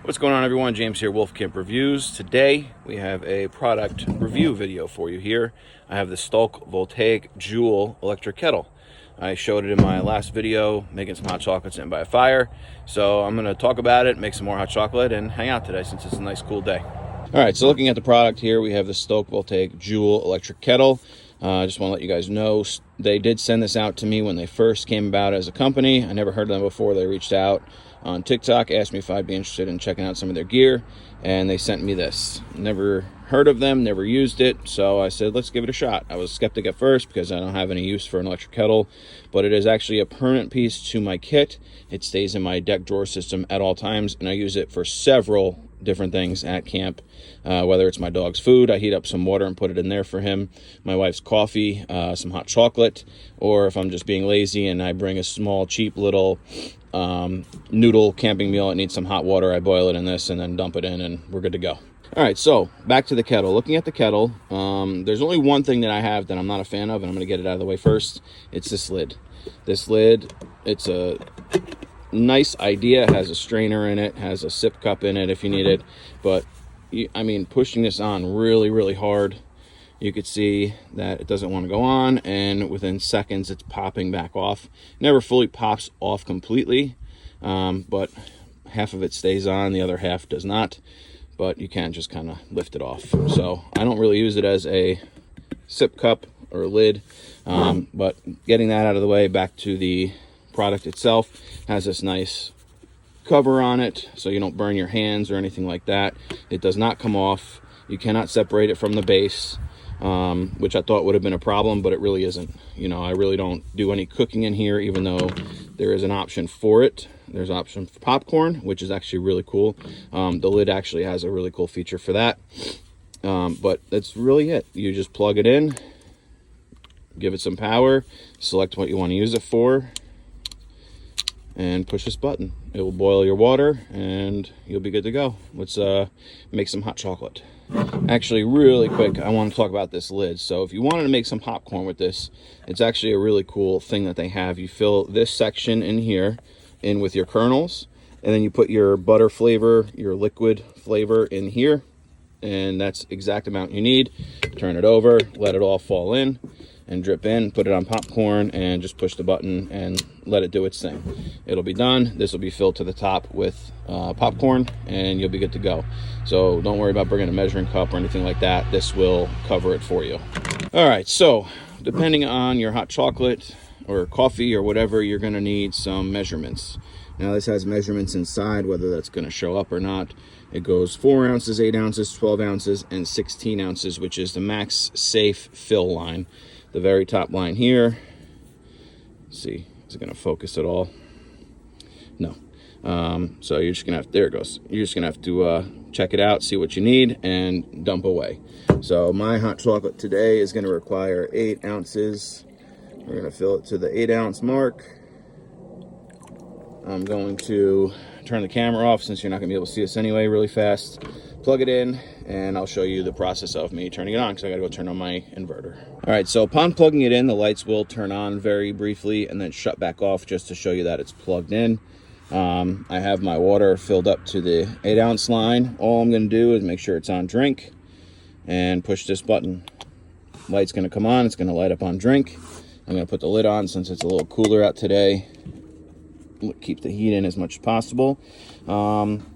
What's going on, everyone? James here, Wolf Camp Reviews. Today we have a product review video for you here. I have the Stoke Voltaics Joulle electric kettle. I showed it in my last video, making some hot chocolate sitting by a fire. So I'm going to talk about it, make some more hot chocolate, and hang out today since it's a nice cool day. All right, so looking at the product here, we have the Stoke Voltaics Joulle electric kettle. I just want to let you guys know, they did send this out to me when they first came about as a company. I never heard of them before. They reached out on TikTok, asked me if I'd be interested in checking out some of their gear, and they sent me this. Never heard of them, never used it, so I said, let's give it a shot. I was skeptic at first because I don't have any use for an electric kettle, but it is actually a permanent piece to my kit. It stays in my deck drawer system at all times, and I use it for several different things at camp. Whether it's my dog's food, I heat up some water and put it in there for him, my wife's coffee, some hot chocolate, or if I'm just being lazy and I bring a small cheap little noodle camping meal, it needs some hot water, I boil it in this and then dump it in and we're good to go. All right, so back to the kettle. Looking at the kettle, there's only one thing that I have that I'm not a fan of, and I'm going to get it out of the way first. It's this lid. This lid, it's a nice idea. It has a strainer in it, has a sip cup in it if you need it, but I mean, pushing this on really hard, you could see that it doesn't want to go on, and within seconds it's popping back off. Never fully pops off completely, but half of it stays on, the other half does not, but you can just kind of lift it off. So I don't really use it as a sip cup or lid, but getting that out of the way, back to the product itself. Has this nice cover on it so you don't burn your hands or anything like that. It does not come off. You cannot separate it from the base, which I thought would have been a problem, but it really isn't. You know, I really don't do any cooking in here, even though there is an option for it. There's an option for popcorn, which is actually really cool. The lid actually has a really cool feature for that, but that's really it. You just plug it in, give it some power, select what you want to use it for, and push this button. It will boil your water and you'll be good to go. Let's make some hot chocolate. Actually, really quick, I want to talk about this lid. So if you wanted to make some popcorn with this, it's actually a really cool thing that they have. You fill this section in here in with your kernels, and then you put your butter flavor, your liquid flavor in here, and that's exact amount you need. Turn it over, let it all fall in and drip in, put it on popcorn, and just push the button and let it do its thing. It'll be done. This will be filled to the top with popcorn, and you'll be good to go. So don't worry about bringing a measuring cup or anything like that. This will cover it for you. All right, so depending on your hot chocolate or coffee or whatever, you're gonna need some measurements. Now this has measurements inside, whether that's gonna show up or not. It goes 4 ounces, 8 ounces, 12 ounces, and 16 ounces, which is the max safe fill line. The very top line here. Let's see, is it gonna focus at all? No. So you're just gonna have, there it goes. You're just gonna have to check it out, see what you need, and dump away. So my hot chocolate today is gonna require 8 ounces. We're gonna fill it to the 8 ounce mark. I'm going to turn the camera off since you're not gonna be able to see us anyway really fast. Plug it in, and I'll show you the process of me turning it on, because I gotta go turn on my inverter. All right, so upon plugging it in, the lights will turn on very briefly and then shut back off, just to show you that it's plugged in. I have my water filled up to the 8 ounce line. All I'm gonna do is make sure it's on drink and push this button. Light's gonna come on, it's gonna light up on drink. I'm gonna put the lid on since it's a little cooler out today. Keep the heat in as much as possible.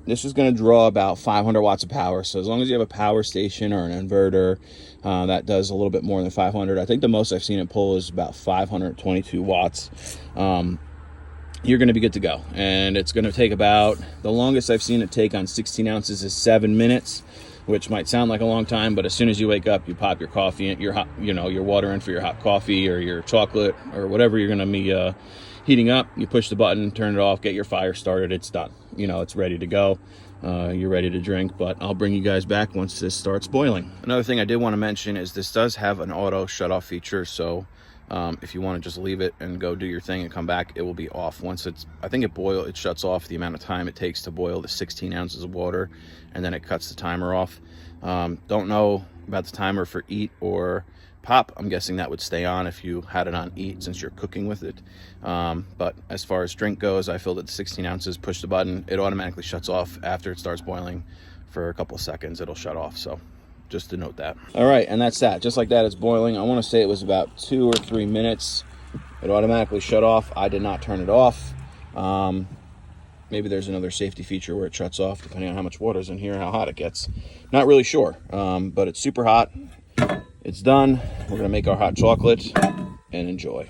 This is going to draw about 500 watts of power, so as long as you have a power station or an inverter that does a little bit more than 500, I think the most I've seen it pull is about 522 watts. You're going to be good to go, and it's going to take about, the longest I've seen it take on 16 ounces is 7 minutes, which might sound like a long time, but as soon as you wake up, you pop your coffee in, your hot, your water in for your hot coffee or your chocolate or whatever you're going to be heating up. You push the button, turn it off, get your fire started, it's done. It's ready to go. You're ready to drink, but I'll bring you guys back once this starts boiling. Another thing I did want to mention is this does have an auto shut off feature, so if you want to just leave it and go do your thing and come back, it will be off. Once I think it shuts off the amount of time it takes to boil the 16 ounces of water, and then it cuts the timer off. Don't know about the timer for EAT or pop. I'm guessing that would stay on if you had it on eat, since you're cooking with it. But as far as drink goes, I filled it to 16 ounces, push the button, it automatically shuts off after it starts boiling. For a couple of seconds, it'll shut off. So just to note that. All right, and that's that. Just like that, it's boiling. I want to say it was about 2 or 3 minutes. It automatically shut off. I did not turn it off. Maybe there's another safety feature where it shuts off depending on how much water's in here, how hot it gets. Not really sure, but it's super hot. It's done. We're gonna make our hot chocolate and enjoy.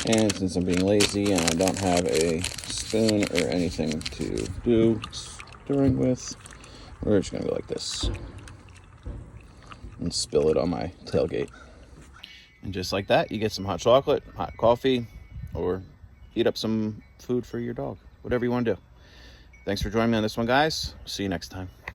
And since I'm being lazy and I don't have a spoon or anything to do stirring with, we're just gonna go like this and spill it on my tailgate. And just like that, you get some hot chocolate, hot coffee, or heat up some food for your dog. Whatever you want to do. Thanks for joining me on this one, guys. See you next time.